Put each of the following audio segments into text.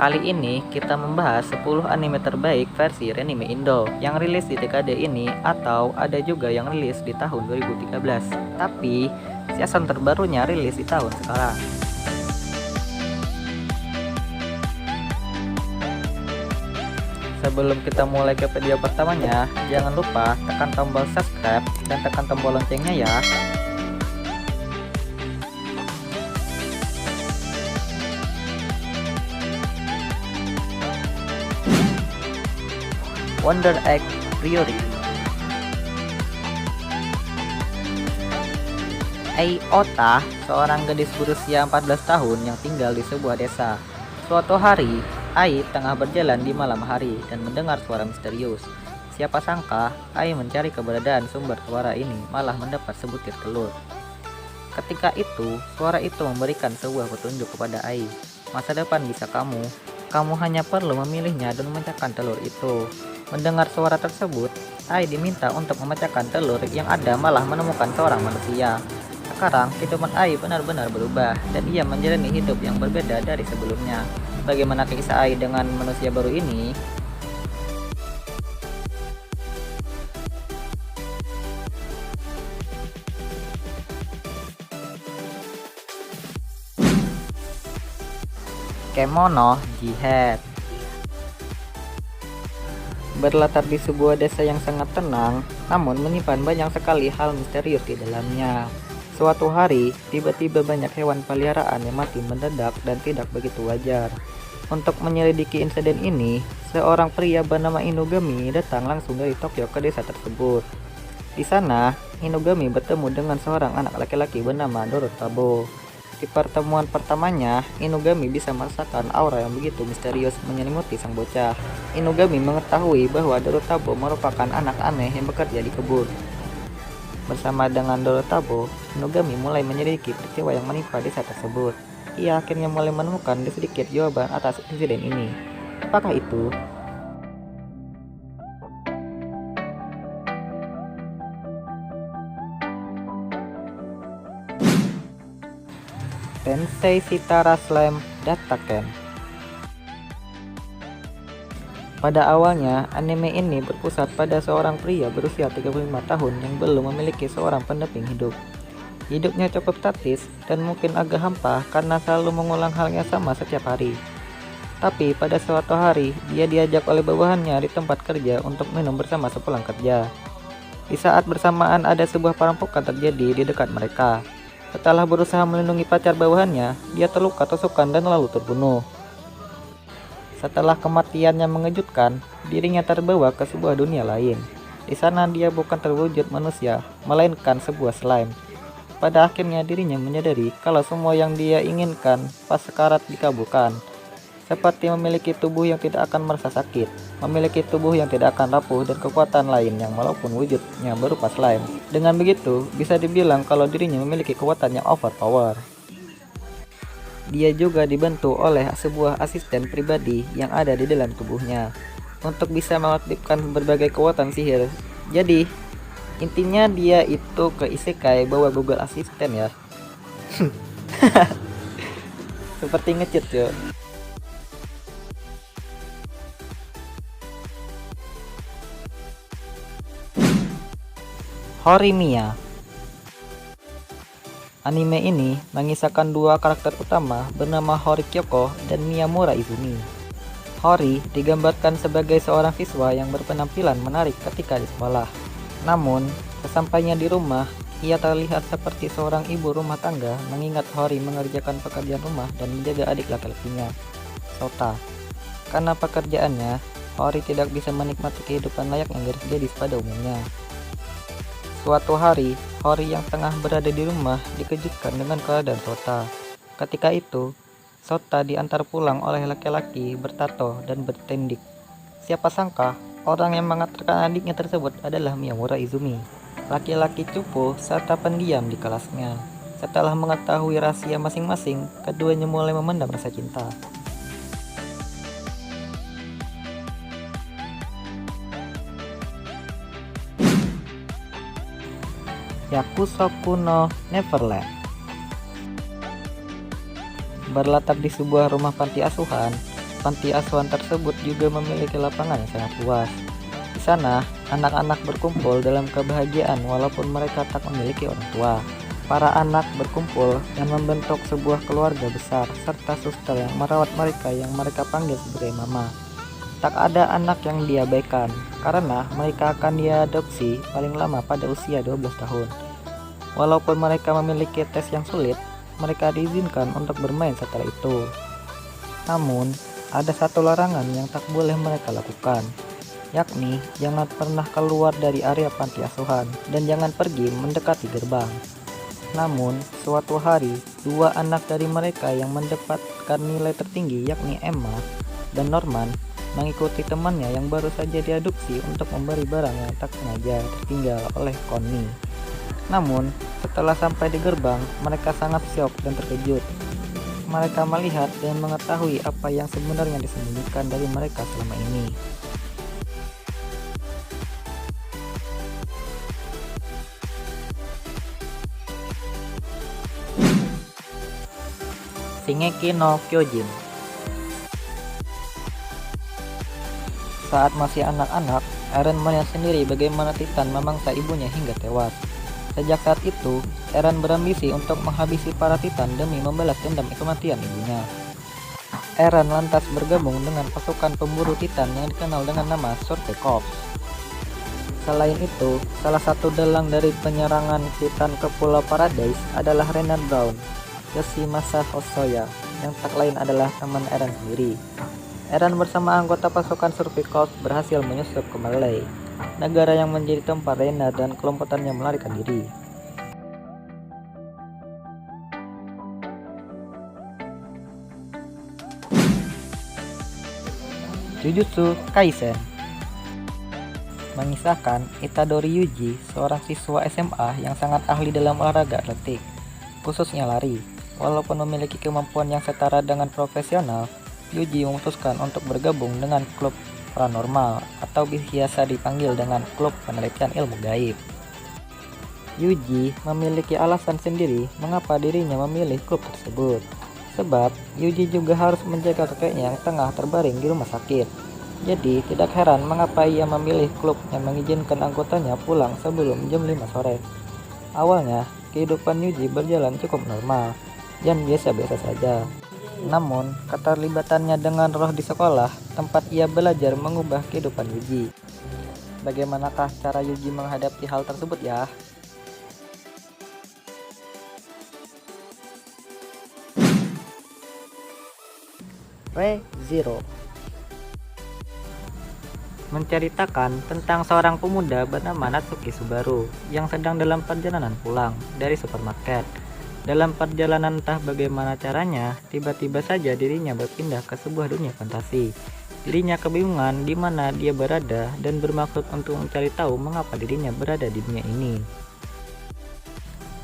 Kali ini kita membahas 10 anime terbaik versi Renime Indo yang rilis di dekade ini atau ada juga yang rilis di tahun 2013. Tapi season terbarunya rilis di tahun sekarang. Sebelum kita mulai ke video pertamanya, jangan lupa tekan tombol subscribe dan tekan tombol loncengnya ya. Wonder Egg Priori. Ai Ota, seorang gadis berusia 14 tahun yang tinggal di sebuah desa. Suatu hari, Ai tengah berjalan di malam hari dan mendengar suara misterius. Siapa sangka, Ai mencari keberadaan sumber suara ini malah mendapat sebutir telur. Ketika itu, suara itu memberikan sebuah petunjuk kepada Ai. Masa depan bisa kamu. Kamu hanya perlu memilihnya dan memecahkan telur itu. Mendengar suara tersebut, Ai diminta untuk memecahkan telur yang ada malah menemukan seorang manusia. Sekarang kehidupan Ai benar-benar berubah dan ia menjalani hidup yang berbeda dari sebelumnya. Bagaimana kisah Ai dengan manusia baru ini? Kemono Jihad. Berlatar di sebuah desa yang sangat tenang, namun menyimpan banyak sekali hal misterius di dalamnya. Suatu hari, tiba-tiba banyak hewan peliharaan yang mati mendadak dan tidak begitu wajar. Untuk menyelidiki insiden ini, seorang pria bernama Inugami datang langsung dari Tokyo ke desa tersebut. Di sana, Inugami bertemu dengan seorang anak laki-laki bernama Dorotabo. Di pertemuan pertamanya, Inugami bisa merasakan aura yang begitu misterius menyelimuti sang bocah. Inugami mengetahui bahwa Dorotabo merupakan anak aneh yang bekerja di kebun. Bersama dengan Dorotabo, Inugami mulai menyelidiki peristiwa yang menimpa desa tersebut. Ia akhirnya mulai menemukan sedikit jawaban atas insiden ini. Apakah itu? Tensei Shitara Slam Dataken. Pada awalnya, anime ini berpusat pada seorang pria berusia 35 tahun yang belum memiliki seorang pendamping hidup. Hidupnya cukup statis dan mungkin agak hampa karena selalu mengulang hal yang sama setiap hari. Tapi pada suatu hari, dia diajak oleh bawahannya di tempat kerja untuk minum bersama sepulang kerja. Di saat bersamaan ada sebuah perampokan terjadi di dekat mereka. Setelah berusaha melindungi pacar bawahannya, dia terluka tusukan dan lalu terbunuh. Setelah kematian yang mengejutkan, dirinya terbawa ke sebuah dunia lain. Di sana dia bukan terwujud manusia, melainkan sebuah slime. Pada akhirnya dirinya menyadari kalau semua yang dia inginkan pas sekarat dikabulkan. Seperti memiliki tubuh yang tidak akan merasa sakit, memiliki tubuh yang tidak akan rapuh dan kekuatan lain yang walaupun wujudnya berupa slime. Dengan begitu, bisa dibilang kalau dirinya memiliki kekuatan yang overpower. Dia juga dibantu oleh sebuah asisten pribadi yang ada di dalam tubuhnya untuk bisa mengaktifkan berbagai kekuatan sihir. Jadi, intinya dia itu ke isekai bawa Google Assistant ya. Seperti ngecheat yo. Horimiya. Anime ini mengisahkan dua karakter utama bernama Hori Kyoko dan Miyamura Izumi. Hori digambarkan sebagai seorang siswa yang berpenampilan menarik ketika di sekolah. Namun, sesampainya di rumah, ia terlihat seperti seorang ibu rumah tangga mengingat Hori mengerjakan pekerjaan rumah dan menjaga adik laki-lakinya, Sota. Karena pekerjaannya, Hori tidak bisa menikmati kehidupan layaknya gadis pada umumnya. Suatu hari, Hori yang tengah berada di rumah dikejutkan dengan keadaan Sota. Ketika itu, Sota diantar pulang oleh laki-laki bertato dan bertendik. Siapa sangka, orang yang mengantarkan adiknya tersebut adalah Miyamura Izumi, laki-laki cupu serta pendiam di kelasnya. Setelah mengetahui rahasia masing-masing, keduanya mulai memendam rasa cinta. Yakusoku no Neverland. Berlatar di sebuah rumah panti asuhan, panti asuhan tersebut juga memiliki lapangan yang sangat luas. Di sana, anak-anak berkumpul dalam kebahagiaan walaupun mereka tak memiliki orang tua. Para anak berkumpul dan membentuk sebuah keluarga besar, serta suster yang merawat mereka yang mereka panggil sebagai mama. Tak ada anak yang diabaikan, karena mereka akan diadopsi paling lama pada usia 12 tahun. Walaupun mereka memiliki tes yang sulit, mereka diizinkan untuk bermain setelah itu. Namun, ada satu larangan yang tak boleh mereka lakukan, yakni jangan pernah keluar dari area panti asuhan dan jangan pergi mendekati gerbang. Namun, suatu hari, dua anak dari mereka yang mendapatkan nilai tertinggi yakni Emma dan Norman mengikuti temannya yang baru saja diadopsi untuk memberi barang yang tak sengaja tertinggal oleh Connie. Namun, setelah sampai di gerbang, mereka sangat syok dan terkejut. Mereka melihat dan mengetahui apa yang sebenarnya disembunyikan dari mereka selama ini. Shingeki no Kyojin. Saat masih anak-anak, Eren melihat sendiri bagaimana Titan memangsa ibunya hingga tewas. Sejak saat itu, Eren berambisi untuk menghabisi para Titan demi membalas dendam kematian ibunya. Eren lantas bergabung dengan pasukan pemburu Titan yang dikenal dengan nama Survey Corps. Selain itu, salah satu dalang dari penyerangan Titan ke Pulau Paradise adalah Renard Brown, Yoshimasa Hosoya, yang tak lain adalah teman Eren sendiri. Eren bersama anggota pasukan Survey Corps berhasil menyusup ke Marley, negara yang menjadi tempat Renard dan kelompokannya melarikan diri. Jujutsu Kaisen mengisahkan Itadori Yuji, seorang siswa SMA yang sangat ahli dalam olahraga atletik, khususnya lari. Walaupun memiliki kemampuan yang setara dengan profesional, Yuji memutuskan untuk bergabung dengan klub paranormal atau biasa dipanggil dengan klub penelitian ilmu gaib. Yuji memiliki alasan sendiri mengapa dirinya memilih klub tersebut. Sebab Yuji juga harus menjaga kakeknya yang tengah terbaring di rumah sakit. Jadi tidak heran mengapa ia memilih klub yang mengizinkan anggotanya pulang sebelum jam 5 sore. Awalnya, kehidupan Yuji berjalan cukup normal dan biasa-biasa saja. Namun, keterlibatannya dengan roh di sekolah, tempat ia belajar mengubah kehidupan Yuji. Bagaimanakah cara Yuji menghadapi hal tersebut ya? Re:Zero menceritakan tentang seorang pemuda bernama Natsuki Subaru yang sedang dalam perjalanan pulang dari supermarket. Dalam perjalanan entah bagaimana caranya, tiba-tiba saja dirinya berpindah ke sebuah dunia fantasi. Dirinya kebingungan di mana dia berada dan bermaksud untuk mencari tahu mengapa dirinya berada di dunia ini.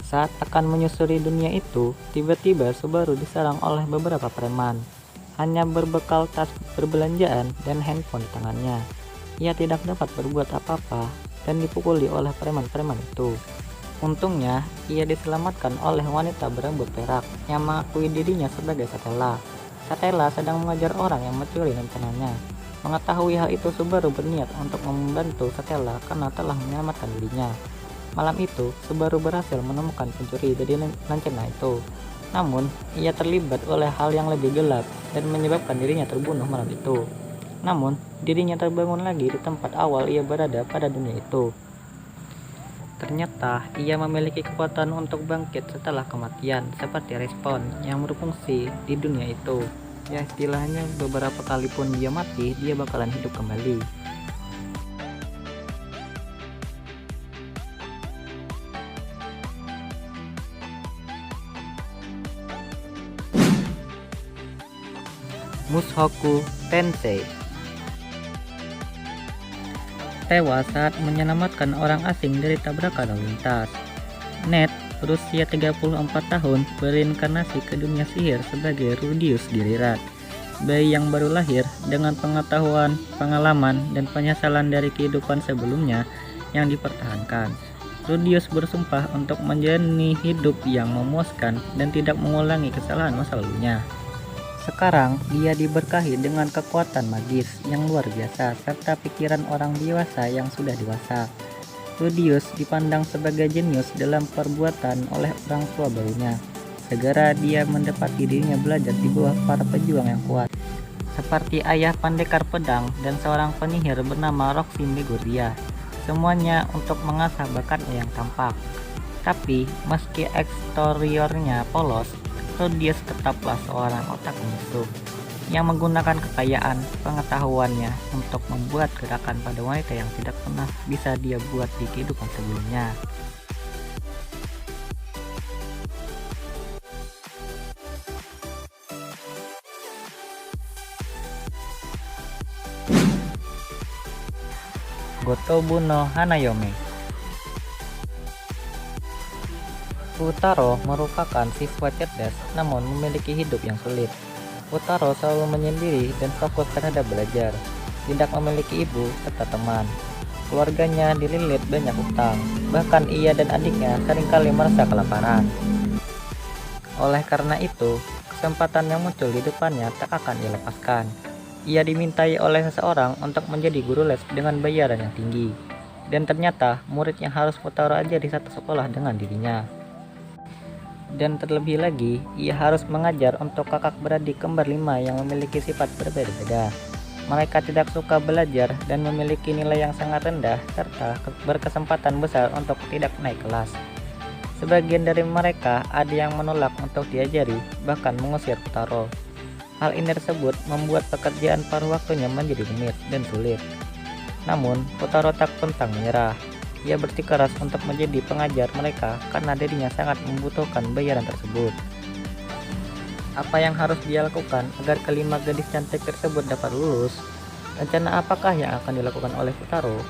Saat akan menyusuri dunia itu, tiba-tiba Subaru diserang oleh beberapa preman. Hanya berbekal tas perbelanjaan dan handphone di tangannya, ia tidak dapat berbuat apa-apa dan dipukuli oleh preman-preman itu. Untungnya, ia diselamatkan oleh wanita berambut perak yang mengakui dirinya sebagai Satella. Satella sedang mengejar orang yang mencuri rencananya. Mengetahui hal itu, Subaru berniat untuk membantu Satella karena telah menyelamatkan dirinya. Malam itu, Subaru berhasil menemukan pencuri dari rencana itu. Namun, ia terlibat oleh hal yang lebih gelap dan menyebabkan dirinya terbunuh malam itu. Namun, dirinya terbangun lagi di tempat awal ia berada pada dunia itu. Ternyata ia memiliki kekuatan untuk bangkit setelah kematian seperti respon yang berfungsi di dunia itu. Ya istilahnya beberapa kali pun dia mati, dia bakalan hidup kembali. Mushoku Tensei tewas saat menyelamatkan orang asing dari tabrakan lalu lintas. Ned, berusia 34 tahun, bereinkarnasi ke dunia sihir sebagai Rudius Dirirat, bayi yang baru lahir dengan pengetahuan, pengalaman, dan penyesalan dari kehidupan sebelumnya yang dipertahankan. Rudius bersumpah untuk menjalani hidup yang memuaskan dan tidak mengulangi kesalahan masa lalunya. Sekarang dia diberkahi dengan kekuatan magis yang luar biasa serta pikiran orang dewasa yang sudah dewasa. Rudius dipandang sebagai jenius dalam perbuatan oleh orang tua barunya. Segera dia mendapati dirinya belajar di bawah para pejuang yang kuat, seperti ayah pendekar pedang dan seorang penyihir bernama Roxy Meguria. Semuanya untuk mengasah bakatnya yang tampak. Tapi meski eksteriornya polos, Rudius tetaplah seorang otak musuh yang menggunakan kekayaan pengetahuannya untuk membuat gerakan pada wanita yang tidak pernah bisa dia buat di kehidupan sebelumnya. Gotobu no Hanayome. Futaro merupakan siswa cerdas namun memiliki hidup yang sulit. Futaro selalu menyendiri dan fokus terhadap belajar, tidak memiliki ibu serta teman. Keluarganya dililit banyak utang, bahkan ia dan adiknya seringkali merasa kelaparan. Oleh karena itu, kesempatan yang muncul di depannya tak akan ia lepaskan. Ia dimintai oleh seseorang untuk menjadi guru les dengan bayaran yang tinggi. Dan ternyata murid yang harus Futaro ajari satu sekolah dengan dirinya. Dan terlebih lagi, ia harus mengajar untuk kakak beradik kembar 5 yang memiliki sifat berbeda-beda. Mereka tidak suka belajar dan memiliki nilai yang sangat rendah serta berkesempatan besar untuk tidak naik kelas. Sebagian dari mereka ada yang menolak untuk diajari, bahkan mengusir Futaro. Hal ini tersebut membuat pekerjaan paruh waktunya menjadi rumit dan sulit. Namun, Futaro tak pantang menyerah. Ia bersikeras untuk menjadi pengajar mereka karena dirinya sangat membutuhkan bayaran tersebut. Apa yang harus dia lakukan agar kelima gadis cantik tersebut dapat lulus? Rencana apakah yang akan dilakukan oleh Futaro?